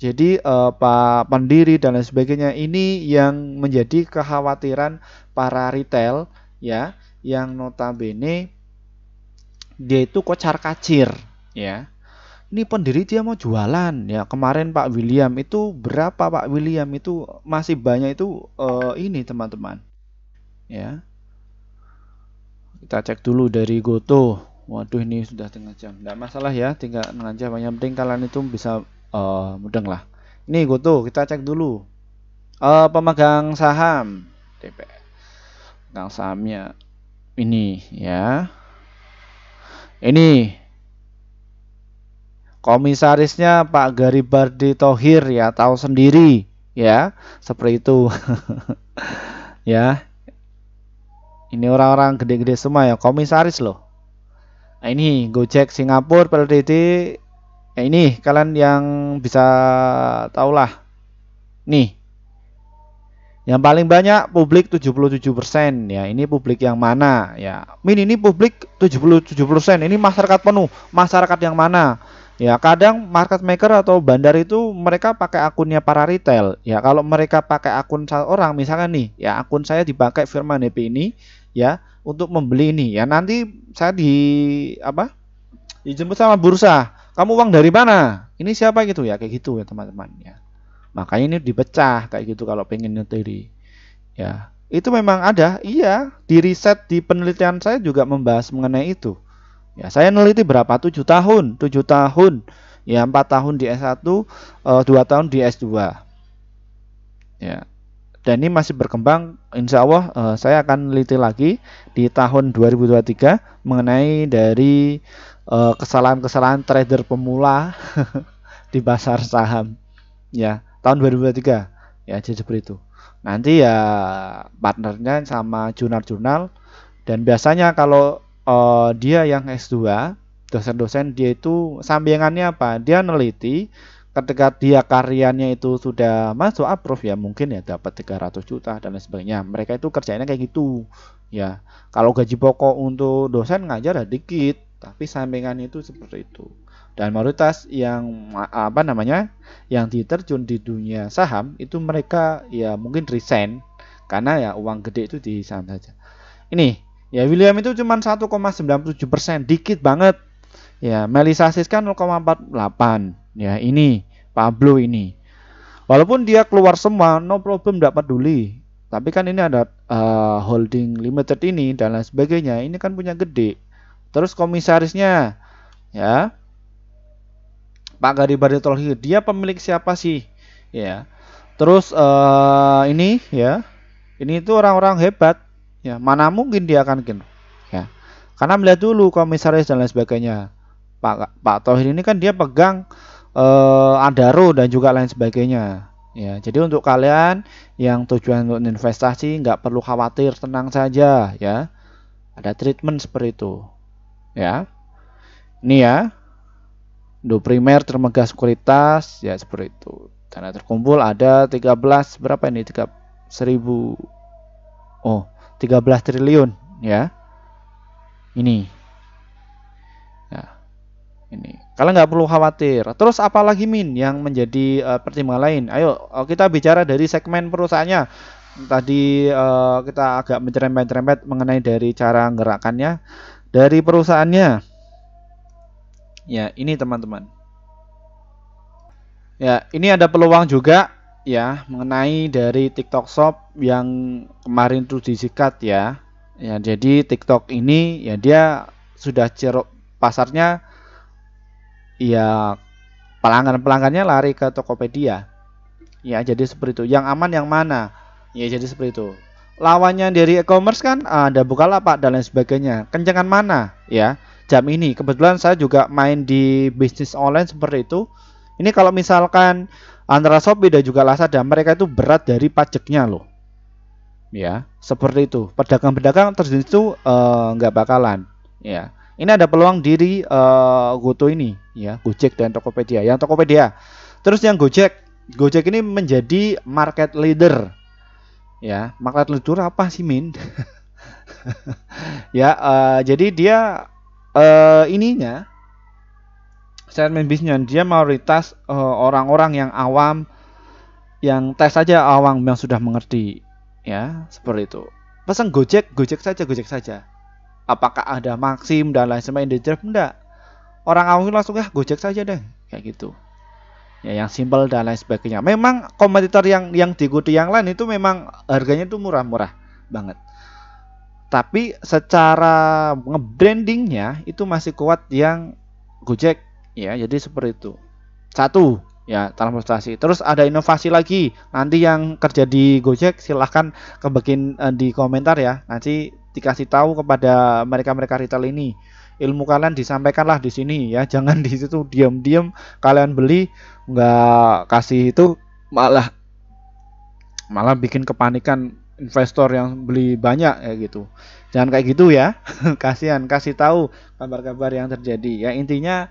Jadi Pak pendiri dan lain sebagainya ini yang menjadi kekhawatiran para retail ya, yang notabene dia itu kocar-kacir ya. Ini pendiri dia mau jualan ya. Kemarin Pak William itu berapa, Pak William itu masih banyak itu ini teman-teman ya. Kita cek dulu dari Goto. Waduh ini sudah setengah jam, nggak masalah ya, tinggal setengah jam, yang penting kalian itu bisa mudeng lah. Ini Goto kita cek dulu pemegang saham DPR, pemegang sahamnya ini ya, ini komisarisnya Pak Garibaldi Thohir ya, tahu sendiri ya, seperti itu. Ya, ini orang-orang gede-gede semua ya, komisaris loh. Nah ini Gojek Singapura PLDT, ya ini kalian yang bisa tahulah. Nih, yang paling banyak publik 77% ya, ini publik yang mana ya, ini publik 77%, ini masyarakat penuh, masyarakat yang mana ya. Kadang market maker atau bandar itu mereka pakai akunnya para retail ya. Kalau mereka pakai akun orang, misalkan nih ya, akun saya dipakai Firman Happy ini ya untuk membeli ini ya, nanti saya dijemput sama bursa, kamu uang dari mana, ini siapa gitu ya, kayak gitu ya teman-teman ya. Makanya ini dipecah kayak gitu kalau pengen nyetiri ya. Itu memang ada, iya, di riset di penelitian saya juga membahas mengenai itu ya. Saya neliti berapa, 7 tahun ya, 4 tahun di S1, 2 tahun di S2 ya. Dan ini masih berkembang, insya Allah saya akan neliti lagi di tahun 2023 mengenai dari kesalahan-kesalahan trader pemula di pasar saham ya, tahun 2023 ya, jadi seperti itu. Nanti ya partnernya sama jurnal-jurnal, dan biasanya kalau dia yang S2, dosen-dosen dia itu sampingannya apa, dia neliti. Ketika dia karyanya itu sudah masuk approve ya, mungkin ya dapat 300 juta dan lain sebagainya. Mereka itu kerjanya kayak gitu ya. Kalau gaji pokok untuk dosen ngajar ya dikit, tapi sampingannya itu seperti itu. Dan mayoritas yang yang diterjun di dunia saham itu mereka ya mungkin resign karena ya uang gede itu di saham saja. Ini ya William itu cuma 1,97%, dikit banget ya. Melissa Siska 0,48 ya. Ini Pablo ini, walaupun dia keluar semua no problem, tidak peduli, tapi kan ini ada holding limited ini dan lain sebagainya, ini kan punya gede. Terus komisarisnya ya Pak Garibaldi Thohir, dia pemilik siapa sih ya. Terus ini ya, ini itu orang-orang hebat ya, mana mungkin dia akan gitu ya, karena melihat dulu komisaris dan lain sebagainya. Pak Thohir ini kan dia pegang Adaro dan juga lain sebagainya ya. Jadi untuk kalian yang tujuan untuk investasi nggak perlu khawatir, tenang saja ya, ada treatment seperti itu ya. Ini ya, Indo Primer Termegah Sekuritas ya seperti itu. Dana terkumpul ada 13 berapa ini? 1000 13 triliun ya. Ini. Ya, ini. Kalian nggak perlu khawatir. Terus apalagi Min yang menjadi pertimbangan lain? Ayo kita bicara dari segmen perusahaannya. Tadi kita agak menyerempet-nyerempet mengenai dari cara gerakannya dari perusahaannya. Ya, ini teman-teman. Ya, ini ada peluang juga ya mengenai dari TikTok Shop yang kemarin tuh disikat ya. Ya, jadi TikTok ini ya dia sudah ceruk pasarnya ya, pelanggan-pelanggannya lari ke Tokopedia. Ya, jadi seperti itu. Yang aman yang mana? Ya, jadi seperti itu. Lawannya dari e-commerce kan ada Bukalapak dan lain sebagainya. Kencengan mana? Ya, jam ini. Kebetulan saya juga main di bisnis online seperti itu. Ini kalau misalkan antara Shopee dan juga Lazada, mereka itu berat dari pajaknya loh. Ya, seperti itu. Pedagang-pedagang terjun itu nggak bakalan. Ya, ini ada peluang diri Goto ini, ya, Gojek dan Tokopedia. Yang Tokopedia, terus yang Gojek ini menjadi market leader. Ya, market leader apa sih Min? Ya, jadi dia ininya segmen bisnisnya dia mayoritas orang-orang yang awam, yang tes saja awam yang sudah mengerti, ya seperti itu. Pesan Gojek saja. Apakah ada Maxim dan lain sebagainya? Enggak. Orang awam langsung Gojek saja deh, kayak gitu. Ya, yang simple dan lain sebagainya. Memang kompetitor yang diikuti yang lain itu memang harganya itu murah-murah banget. Tapi secara nge-brandingnya itu masih kuat yang Gojek. Ya, jadi seperti itu. Satu, ya, transportasi. Terus ada inovasi lagi. Nanti yang kerja di Gojek silahkan kebagian di komentar ya. Nanti dikasih tahu kepada mereka-mereka retail ini. Ilmu kalian disampaikanlah di sini ya. Jangan di situ diam-diam kalian beli nggak kasih itu, malah bikin kepanikan investor yang beli banyak ya gitu. Jangan kayak gitu ya. Kasihan, kasih tahu kabar-kabar yang terjadi. Ya intinya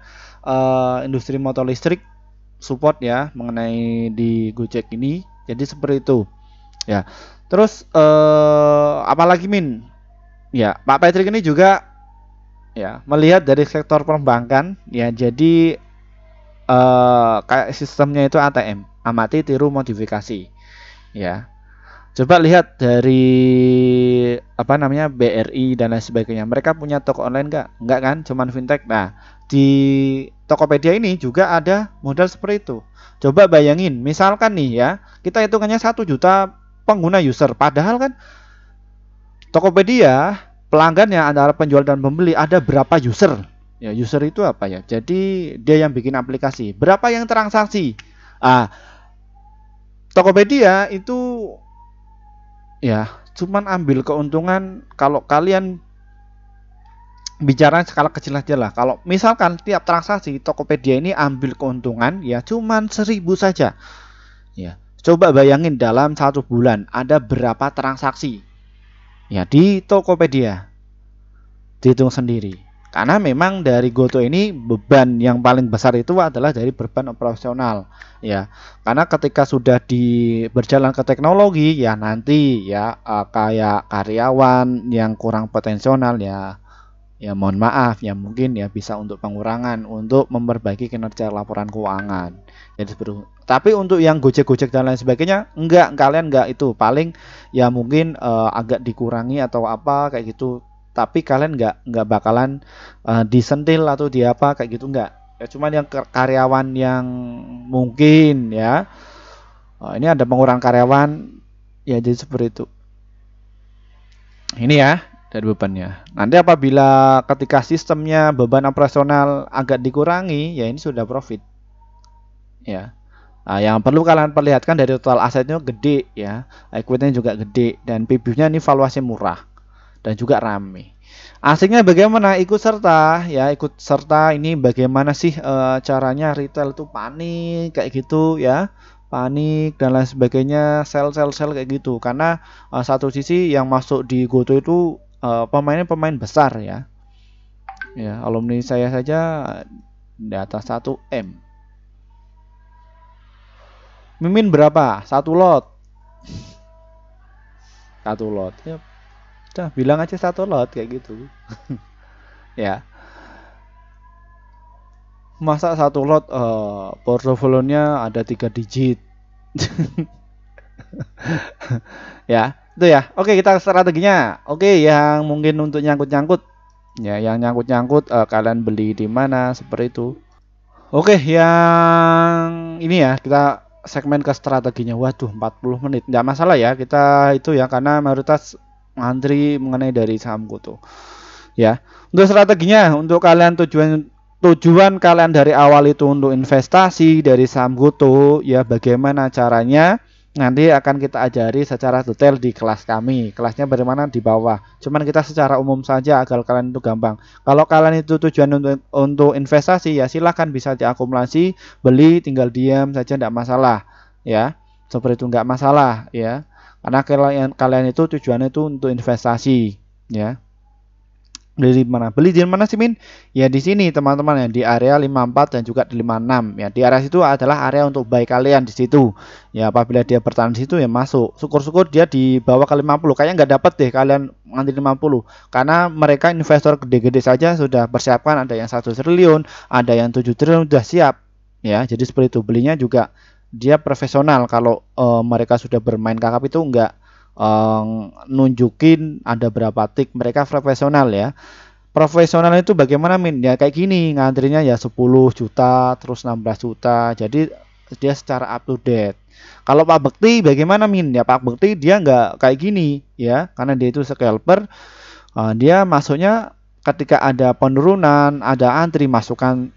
industri motor listrik support ya mengenai di Gojek ini. Jadi seperti itu. Ya. Terus apalagi Min? Ya, Pak Patrick ini juga ya melihat dari sektor perbankan ya. Jadi kayak sistemnya itu ATM, amati tiru modifikasi. Ya. Coba lihat dari BRI dan lain sebagainya. Mereka punya toko online nggak? Nggak kan? Cuman fintech. Nah, di Tokopedia ini juga ada modal seperti itu. Coba bayangin, misalkan nih ya, kita hitungannya 1 juta pengguna user. Padahal kan Tokopedia pelanggannya antara penjual dan pembeli ada berapa user? Ya, user itu apa ya? Jadi dia yang bikin aplikasi. Berapa yang transaksi? Tokopedia itu ya cuman ambil keuntungan kalau kalian bicara skala kecil aja lah. Kalau misalkan tiap transaksi Tokopedia ini ambil keuntungan ya cuman 1000 saja. Ya, coba bayangin dalam 1 bulan ada berapa transaksi ya di Tokopedia. Dihitung sendiri. Karena memang dari Goto ini beban yang paling besar itu adalah dari beban operasional ya. Karena ketika sudah berjalan ke teknologi ya nanti ya kayak karyawan yang kurang potensial ya mohon maaf ya mungkin ya bisa untuk pengurangan untuk memperbaiki kinerja laporan keuangan. Jadi tapi untuk yang Gojek dan lain sebagainya kalian enggak itu paling ya mungkin agak dikurangi atau apa kayak gitu. Tapi kalian nggak bakalan disentil atau di apa kayak gitu nggak ya, cuman yang karyawan yang mungkin ya ini ada pengurangan karyawan ya, jadi seperti itu ini ya dari bebannya. Nanti apabila ketika sistemnya beban operasional agak dikurangi ya ini sudah profit ya. Yang perlu kalian perlihatkan dari total asetnya gede ya, equity-nya juga gede dan PB-nya ini valuasi murah dan juga rame. Asingnya bagaimana? Ikut serta ini bagaimana sih caranya retail itu panik kayak gitu ya, panik dan lain sebagainya, sell kayak gitu. Karena satu sisi yang masuk di Goto itu pemainnya pemain besar ya. Ya, alumni saya saja di atas 1 M. Mimin berapa? Satu lot. Satu lot. Ya, udah bilang aja satu lot kayak gitu. Ya, masa satu lot portofolionya ada 3 digit. Ya, itu ya. Oke, kita strateginya. Oke, yang mungkin untuk nyangkut-nyangkut. Ya, yang nyangkut-nyangkut kalian beli di mana seperti itu. Oke, yang ini ya, kita segmen ke strateginya. Waduh, 40 menit. Nggak masalah ya, kita itu ya, karena mayoritas ngantri mengenai dari saham GoTo. Ya, untuk strateginya, untuk kalian tujuan kalian dari awal itu untuk investasi dari saham GoTo, ya bagaimana caranya nanti akan kita ajari secara detail di kelas kami. Kelasnya bagaimana di bawah. Cuman kita secara umum saja agar kalian itu gampang. Kalau kalian itu tujuan untuk investasi, ya silahkan bisa diakumulasi, beli, tinggal diam saja, tidak masalah. Ya, seperti itu nggak masalah ya. Karena kalian itu tujuannya itu untuk investasi, ya. Beli di mana? Beli di mana sih, Min? Ya di sini teman-teman ya, di area 54 dan juga di 56 ya. Di area situ adalah area untuk buy kalian di situ. Ya apabila dia bertahan di situ ya masuk. Syukur-syukur dia di bawah ke 50. Kayaknya nggak dapat deh kalian nganti 50. Karena mereka investor gede-gede saja sudah persiapkan, ada yang 1 triliun, ada yang 7 triliun sudah siap. Ya, jadi seperti itu. Belinya juga dia profesional. Kalau mereka sudah bermain kakap itu enggak nunjukin ada berapa tik, mereka profesional ya. Profesional itu bagaimana, Min? Ya kayak gini, ngantrinya ya 10 juta terus 16 juta, jadi dia secara up to date. Kalau Pak Bekti bagaimana, Min? Ya Pak Bekti dia nggak kayak gini ya, karena dia itu scalper. Dia masuknya ketika ada penurunan, ada antri, masukkan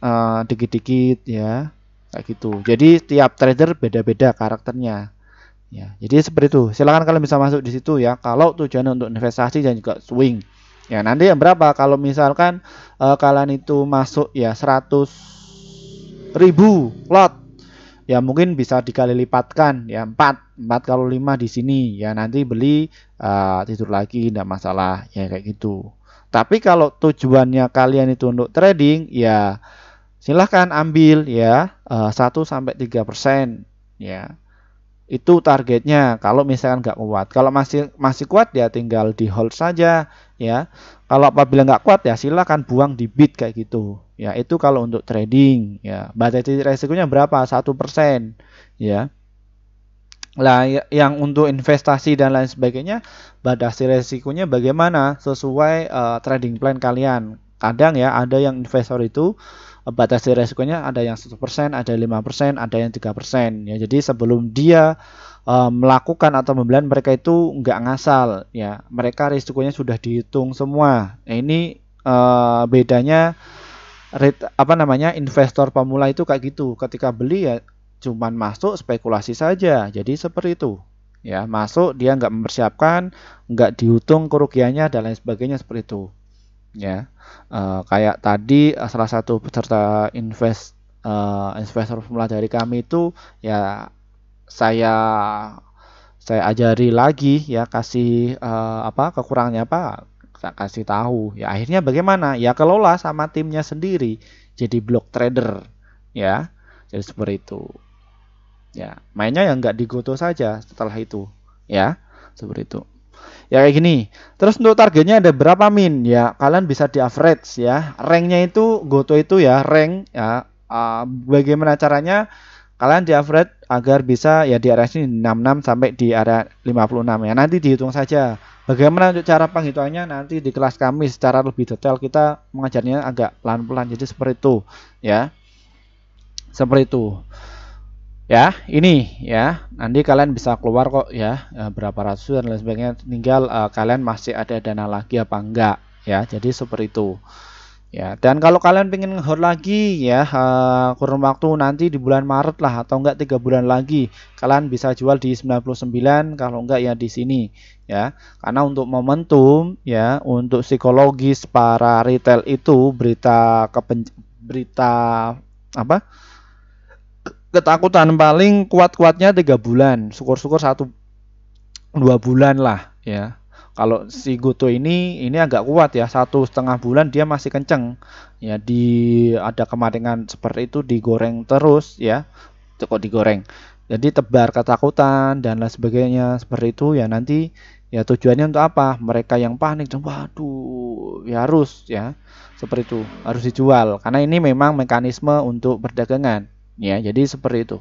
dikit-dikit ya, kayak gitu. Jadi tiap trader beda-beda karakternya. Ya, jadi seperti itu. Silakan kalian bisa masuk di situ ya. Kalau tujuannya untuk investasi dan juga swing. Ya, nanti yang berapa? Kalau misalkan kalian itu masuk ya 100.000 lot. Ya mungkin bisa dikali lipatkan ya 4 kalau 5 di sini. Ya nanti beli tidur lagi tidak masalah ya kayak gitu. Tapi kalau tujuannya kalian itu untuk trading ya silahkan ambil ya 1-3% ya. Itu targetnya kalau misalkan nggak kuat. Kalau masih kuat ya tinggal di hold saja ya. Kalau apabila nggak kuat ya silakan buang di bid kayak gitu ya. Itu kalau untuk trading ya. Batasi resikonya berapa? 1% ya. Lah yang untuk investasi dan lain sebagainya, batasi resikonya bagaimana sesuai trading plan kalian. Kadang ya ada yang investor itu batasi resikonya ada yang 1%, ada 5%, ada yang 3% ya. Jadi sebelum dia melakukan atau membeli, mereka itu nggak ngasal ya. Mereka risikonya sudah dihitung semua. Nah, ini bedanya investor pemula itu kayak gitu. Ketika beli ya cuman masuk spekulasi saja. Jadi seperti itu. Ya, masuk dia nggak mempersiapkan, nggak dihitung kerugiannya dan lain sebagainya seperti itu. Ya. Kayak tadi salah satu peserta investor pemula dari kami itu ya saya ajari lagi ya, kasih kekurangannya apa, kasih tahu ya. Akhirnya bagaimana ya, kelola sama timnya sendiri jadi block trader ya. Jadi seperti itu ya, mainnya yang nggak di GoTo saja setelah itu ya, seperti itu ya kayak gini. Terus untuk targetnya ada berapa, Min? Ya kalian bisa di average ya. Ranknya itu GoTo itu ya rank ya. Bagaimana caranya kalian di average agar bisa ya di area sini 66 sampai di area 56 ya. Nanti dihitung saja. Bagaimana untuk cara penghitungannya nanti di kelas kami secara lebih detail, kita mengajarnya agak pelan-pelan. Jadi seperti itu ya. Seperti itu. Ya, ini ya. Nanti kalian bisa keluar kok ya, berapa ratus dan lain sebagainya. Tinggal kalian masih ada dana lagi apa enggak ya. Jadi seperti itu. Ya, dan kalau kalian pengen nge-hold lagi ya, kurun waktu nanti di bulan Maret lah atau enggak 3 bulan lagi, kalian bisa jual di 99, kalau enggak ya di sini ya. Karena untuk momentum ya, untuk psikologis para retail itu berita apa? Ketakutan paling kuat-kuatnya 3 bulan, syukur-syukur 1-2 bulan lah ya. Kalau si Goto ini agak kuat ya, 1,5 bulan dia masih kenceng ya, ada kemaringan seperti itu, digoreng terus ya, kok digoreng, jadi tebar ketakutan dan lain sebagainya seperti itu ya. Nanti ya tujuannya untuk apa, mereka yang panik, waduh ya harus ya seperti itu, harus dijual karena ini memang mekanisme untuk perdagangan ya, jadi seperti itu.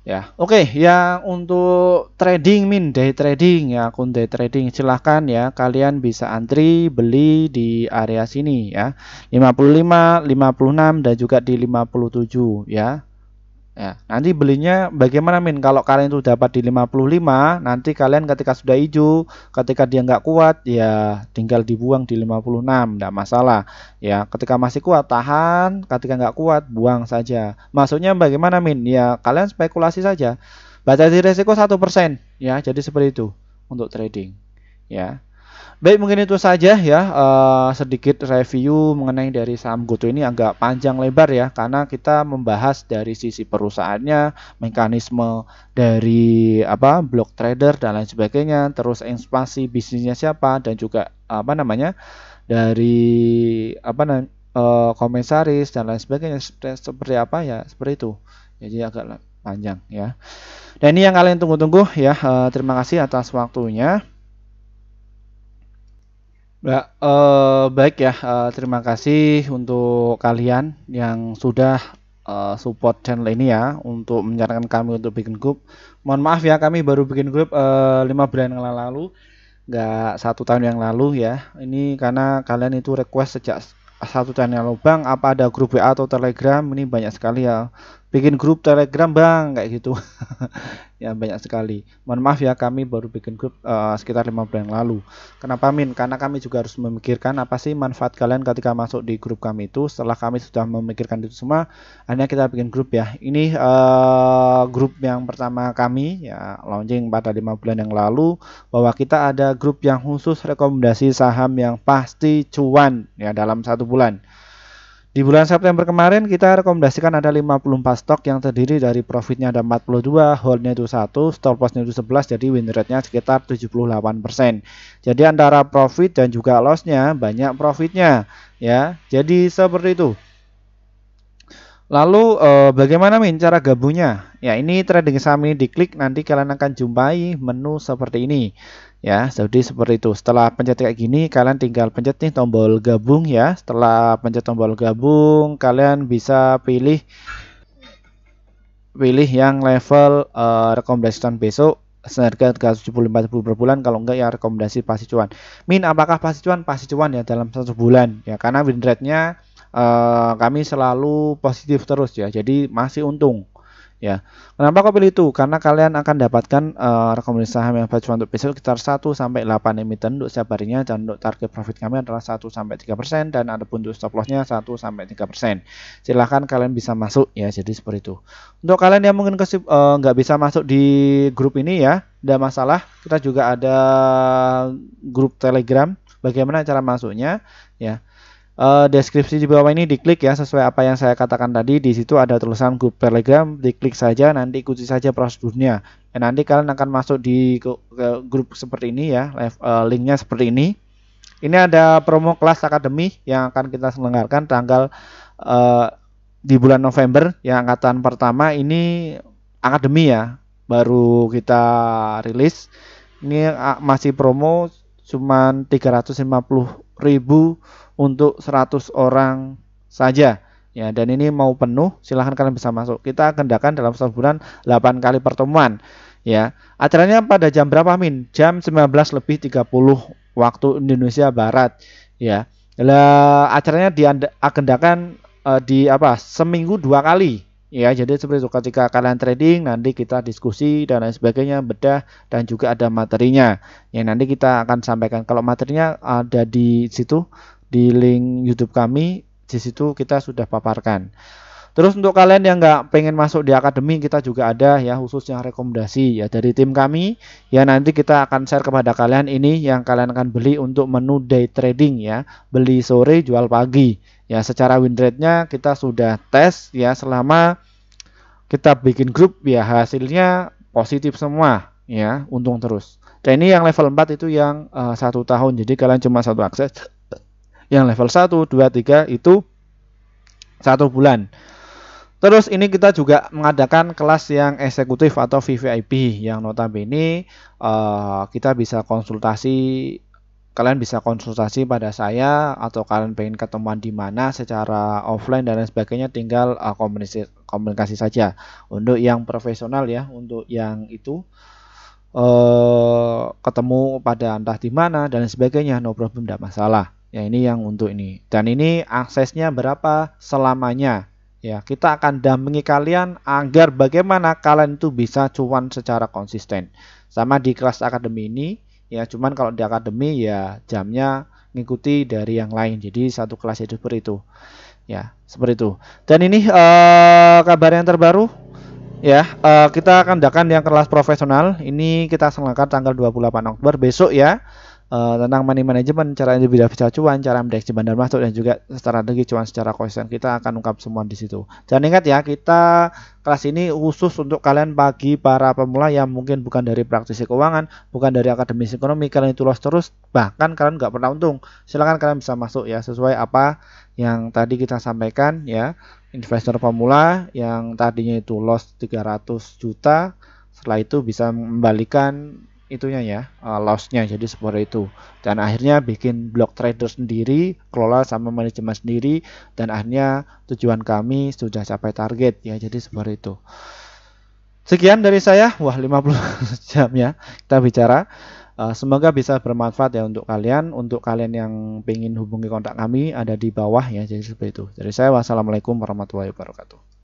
Ya, oke, yang untuk trading day trading ya, akun day trading silahkan ya, kalian bisa antri beli di area sini ya, 55, 56 dan juga di 57 ya. Ya, nanti belinya bagaimana Min? Kalau kalian itu dapat di 55, nanti kalian ketika sudah hijau, ketika dia nggak kuat, ya tinggal dibuang di 56, nggak masalah. Ya, ketika masih kuat tahan, ketika nggak kuat buang saja. Maksudnya bagaimana Min? Ya kalian spekulasi saja. Batasi resiko 1%, ya. Jadi seperti itu untuk trading, ya. Baik, mungkin itu saja ya, sedikit review mengenai dari saham Goto ini, agak panjang lebar ya karena kita membahas dari sisi perusahaannya, mekanisme dari block trader dan lain sebagainya, terus ekspansi bisnisnya siapa, dan juga dari komisaris dan lain sebagainya seperti apa ya, seperti itu. Jadi agak panjang ya. Dan ini yang kalian tunggu-tunggu ya. Terima kasih atas waktunya. Baik ya, terima kasih untuk kalian yang sudah support channel ini ya, untuk menyarankan kami untuk bikin grup. Mohon maaf ya, kami baru bikin grup 5 bulan yang lalu, nggak 1 tahun yang lalu ya. Ini karena kalian itu request sejak 1 tahun yang lalu, Bang, apa ada grup WA atau Telegram? Ini banyak sekali ya, bikin grup Telegram Bang, kayak gitu. Ya banyak sekali. Mohon maaf ya, kami baru bikin grup sekitar 5 bulan yang lalu. Kenapa Min? Karena kami juga harus memikirkan apa sih manfaat kalian ketika masuk di grup kami itu. Setelah kami sudah memikirkan itu semua, akhirnya kita bikin grup ya. Ini grup yang pertama kami ya, launching pada 5 bulan yang lalu, bahwa kita ada grup yang khusus rekomendasi saham yang pasti cuan ya dalam 1 bulan. Di bulan September kemarin kita rekomendasikan ada 54 stok yang terdiri dari profitnya ada 42, holdnya itu 1, stop lossnya itu 11, jadi win rate-nya sekitar 78%. Jadi antara profit dan juga loss-nya banyak profitnya ya. Jadi seperti itu. Lalu bagaimana Min cara gabungnya? Ya, ini trading saham ini diklik, nanti kalian akan jumpai menu seperti ini. Ya, jadi seperti itu. Setelah pencet kayak gini, kalian tinggal pencet nih tombol gabung ya. Setelah pencet tombol gabung, kalian bisa pilih yang level rekomendasi cuan besok seharga 375.000 per bulan. Kalau enggak ya rekomendasi pasti cuan. Min, apakah pasti cuan? Pasti cuan ya dalam 1 bulan ya, karena win rate-nya kami selalu positif terus ya, jadi masih untung ya. Kenapa kau pilih itu? Karena kalian akan dapatkan rekomendasi saham yang cuan untuk besok sekitar 1-8 emiten untuk setiap harinya, dan untuk target profit kami adalah 1-3%, dan ada pun untuk stop lossnya 1-3%. Silahkan kalian bisa masuk ya, jadi seperti itu. Untuk kalian yang mungkin nggak bisa masuk di grup ini ya, tidak masalah, kita juga ada grup Telegram. Bagaimana cara masuknya ya? Deskripsi di bawah ini diklik ya, sesuai apa yang saya katakan tadi. Di situ ada tulisan grup Telegram, diklik saja, nanti ikuti saja prosedurnya. Nanti kalian akan masuk di ke grup seperti ini ya, linknya seperti ini. Ini ada promo kelas akademi yang akan kita selenggarakan tanggal di bulan November, yang angkatan pertama. Ini akademi ya, baru kita rilis. Ini masih promo, cuman 350.000 untuk 100 orang saja ya, dan ini mau penuh, silahkan kalian bisa masuk. Kita akan adakan dalam 1 bulan 8 kali pertemuan ya. Acaranya pada jam berapa Min? Jam 19:30 waktu Indonesia Barat ya. Acaranya diagendakan seminggu 2 kali ya. Jadi seperti itu, ketika kalian trading nanti kita diskusi dan lain sebagainya, bedah, dan juga ada materinya ya, nanti kita akan sampaikan. Kalau materinya ada di situ, di link YouTube kami, di situ kita sudah paparkan. Terus untuk kalian yang nggak pengen masuk di akademi, kita juga ada ya khusus yang rekomendasi ya dari tim kami ya. Nanti kita akan share kepada kalian ini yang kalian akan beli untuk menu day trading ya, beli sore jual pagi ya. Secara win rate-nya kita sudah tes ya, selama kita bikin grup ya hasilnya positif semua ya, untung terus Dan ini yang level 4 itu yang 1 tahun. Jadi kalian cuma satu akses. Yang level 1, 2, 3 itu 1 bulan. Terus ini kita juga mengadakan kelas yang eksekutif atau VVIP yang notabene kita bisa konsultasi, kalian bisa konsultasi pada saya atau kalian pengen ketemuan di mana secara offline dan lain sebagainya, tinggal komunikasi saja. Untuk yang profesional ya, untuk yang itu ketemu pada entah di mana dan sebagainya, no problem, tidak masalah. Ya ini yang untuk ini. Dan ini aksesnya berapa selamanya. Ya, kita akan dampingi kalian agar bagaimana kalian itu bisa cuan secara konsisten. Sama di kelas akademi ini, ya cuman kalau di akademi ya jamnya ngikuti dari yang lain. Jadi satu kelas itu seperti itu. Ya, seperti itu. Dan ini kabar yang terbaru. Ya, kita akan adakan yang kelas profesional. Ini kita selenggarakan tanggal 28 Oktober besok ya. Tentang money management, cara individu bisa cuan, cara mendeteksi bandar masuk, dan juga strategi cuan secara konsisten. Kita akan ungkap semua di situ. Dan ingat ya, kita kelas ini khusus untuk kalian bagi para pemula yang mungkin bukan dari praktisi keuangan, bukan dari akademisi ekonomi, kalian itu loss terus, bahkan kalian nggak pernah untung. Silakan kalian bisa masuk ya, sesuai apa yang tadi kita sampaikan ya. Investor pemula yang tadinya itu loss 300 juta, setelah itu bisa membalikan itunya ya, lossnya jadi seperti itu, dan akhirnya bikin block trader sendiri, kelola sama manajemen sendiri, dan akhirnya tujuan kami sudah capai target ya, jadi seperti itu. Sekian dari saya. Wah, 50 jam ya kita bicara. Semoga bisa bermanfaat ya untuk kalian. Untuk kalian yang pengen hubungi kontak kami ada di bawah ya, jadi seperti itu. Dari saya, wassalamualaikum warahmatullahi wabarakatuh.